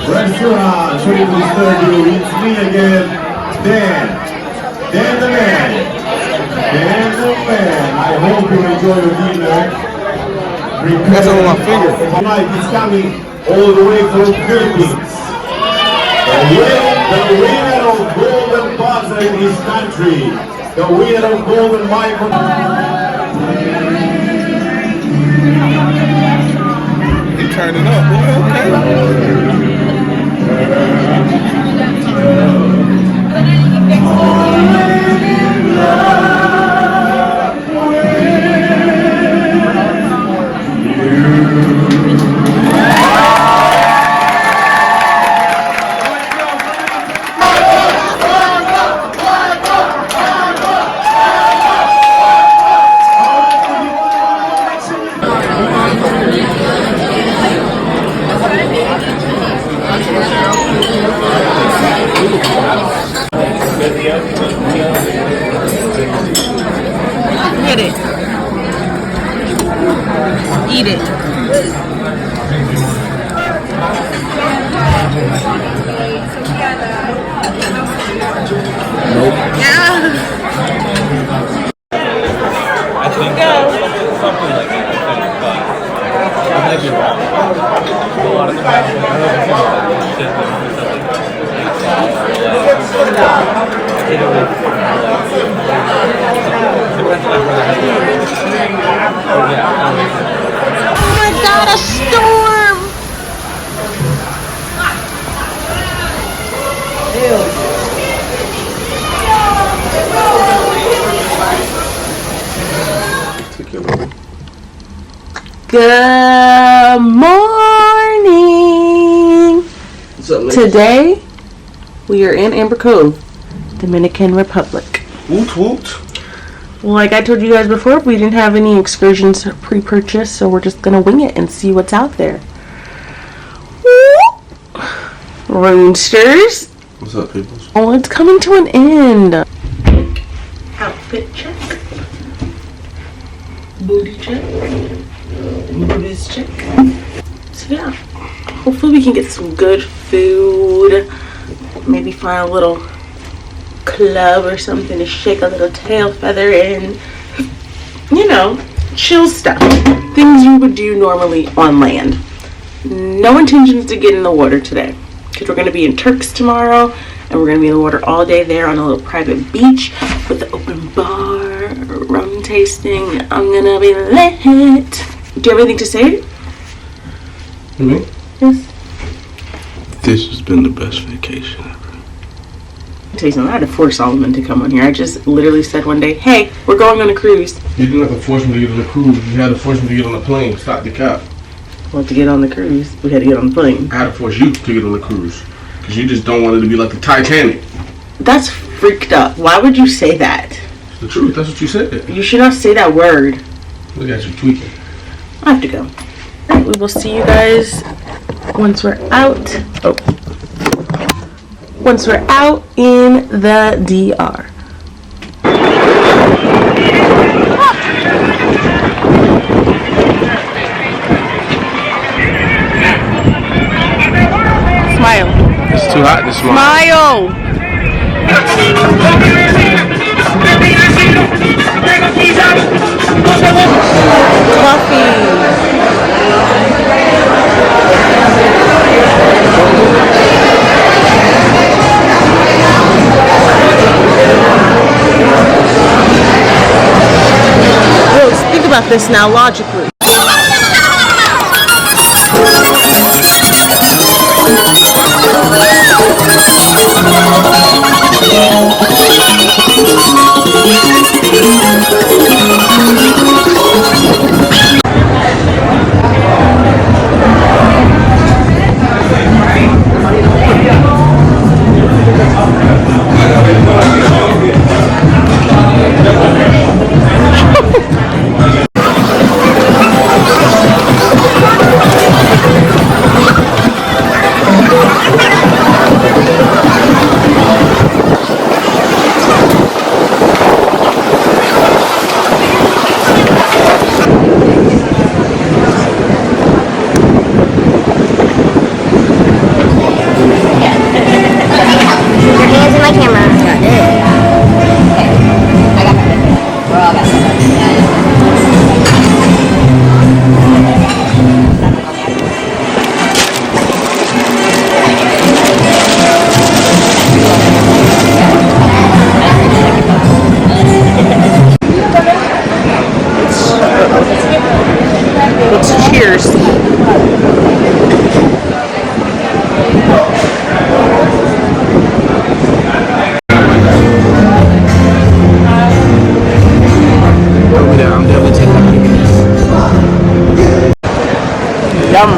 restaurant. Ready to serve you. It's me again, Dan. Dan the man. Dan the man. I hope you enjoy your dinner. That's on my finger. Tonight is coming all the way from Philippines. The winner of Golden Buzzer in this country. The winner of Golden Microphone. He turned it up. Get it. Eat it. Nope. Yeah. I think something like that. I might be wrong. A lot of times, Oh my God, a storm! Good morning! What's up, ladies? Today, we are in Amber Cove, Dominican Republic. Woot woot. Like I told you guys before, we didn't have any excursions pre-purchased, so we're just gonna wing it and see what's out there. Roonsters. What's up, people? Oh, it's coming to an end. Outfit check. Booty check. Booties check. So yeah, hopefully we can get some good food. Maybe find a little club or something to shake a little tail feather in. You know, chill stuff. Things you would do normally on land. No intentions to get in the water today, because we're going to be in Turks tomorrow, and we're going to be in the water all day there on a little private beach with the open bar, rum tasting. I'm going to be lit. Do you have anything to say? Me? Yes. This has been the best vacation ever. I'll tell you something, I had to force Solomon to come on here. I just literally said one day, hey, we're going on a cruise. You didn't have to force me to get on the cruise. You had to force me to get on the plane. Stop the cap. Well, to get on the cruise, we had to get on the plane. I had to force you to get on the cruise. Because you just don't want it to be like the Titanic. That's freaked up. Why would you say that? It's the truth. That's what you said. You should not say that word. Look at you tweaking. I have to go. Alright, we will see you guys once we're out. Once we're out in the DR. Smile. It's too hot to smile. Coffee. Let's think about this now logically. Yum.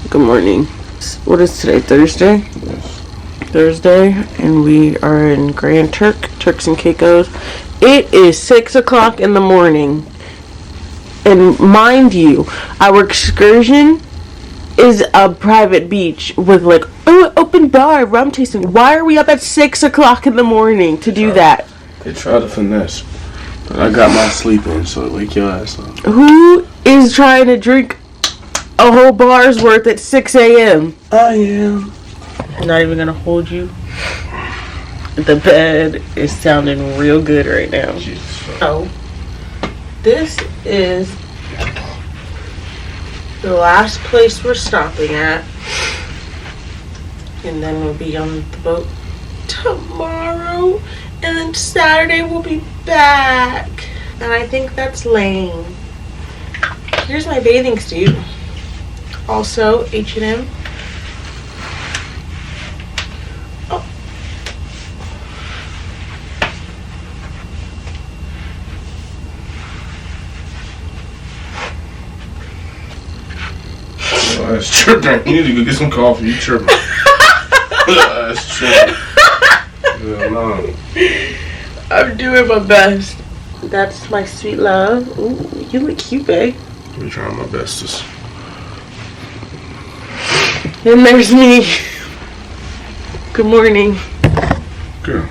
Good morning. What is today? Thursday? Yes. Thursday, and we are in Grand Turks and Caicos. It is 6 o'clock in the morning. And mind you, our excursion is a private beach with like, oh, open bar, rum tasting. Why are we up at 6 o'clock in the morning to do that? They try to finesse. But I got my sleep in, so wake your ass up. Who is trying to drink a whole bar's worth at 6 a.m.? I am. I'm not even gonna hold you. The bed is sounding real good right now. So, this is the last place we're stopping at. And then we'll be on the boat tomorrow. And then Saturday we'll be back. And I think that's lame. Here's my bathing suit. Also, H&M. Oh. Oh, that's tripping. You need to go get some coffee. You tripping. That's tripping. Yeah, no. I'm doing my best. That's my sweet love. Ooh, you look cute, babe. I'm trying my bestest. And there's me. Good morning. Girl.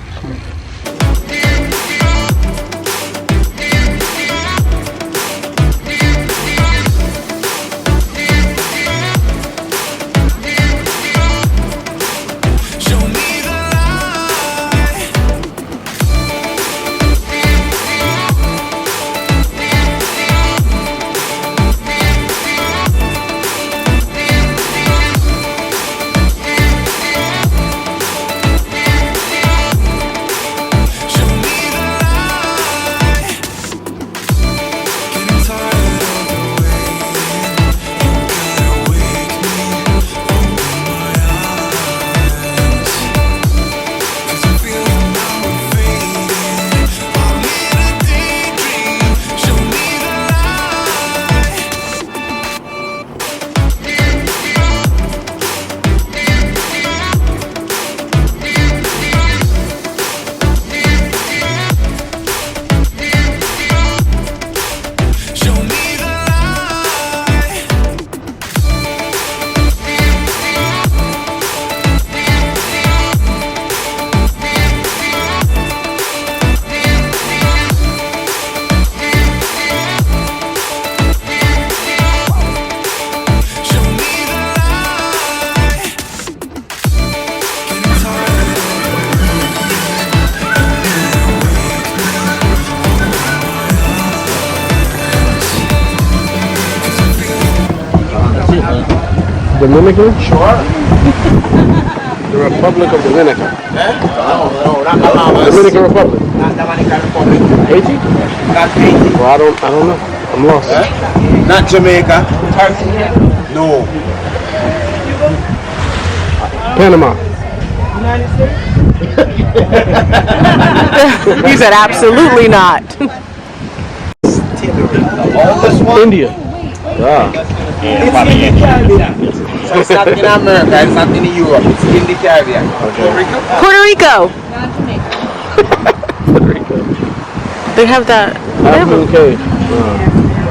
Dominican? Sure. The Republic of Dominican. No, not Bahamas. Dominican Republic. Not Dominican Republic. Haiti? Not Haiti. Well, I don't know. I'm lost. Not Jamaica. Turk? No. Panama. He said absolutely not. India. Ah. It's in the Caribbean. So it's not in America, it's not in Europe, it's in the Caribbean. Okay. Puerto Rico. Puerto Rico. They have that. African cave.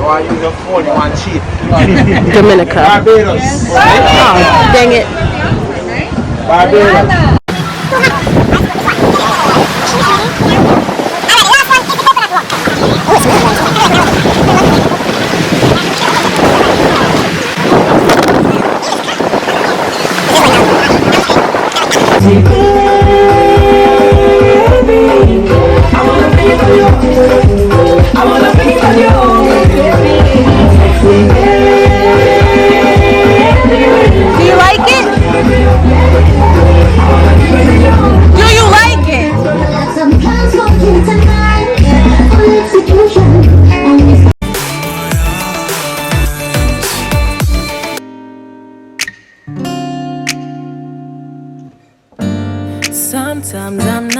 Why you your phone? You want cheap? Dominica. Barbados. Oh, dang it. Barbados. Do you like it?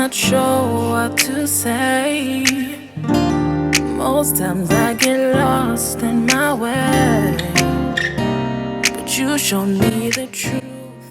not sure what to say. Most times I get lost in my way, but you show me the truth.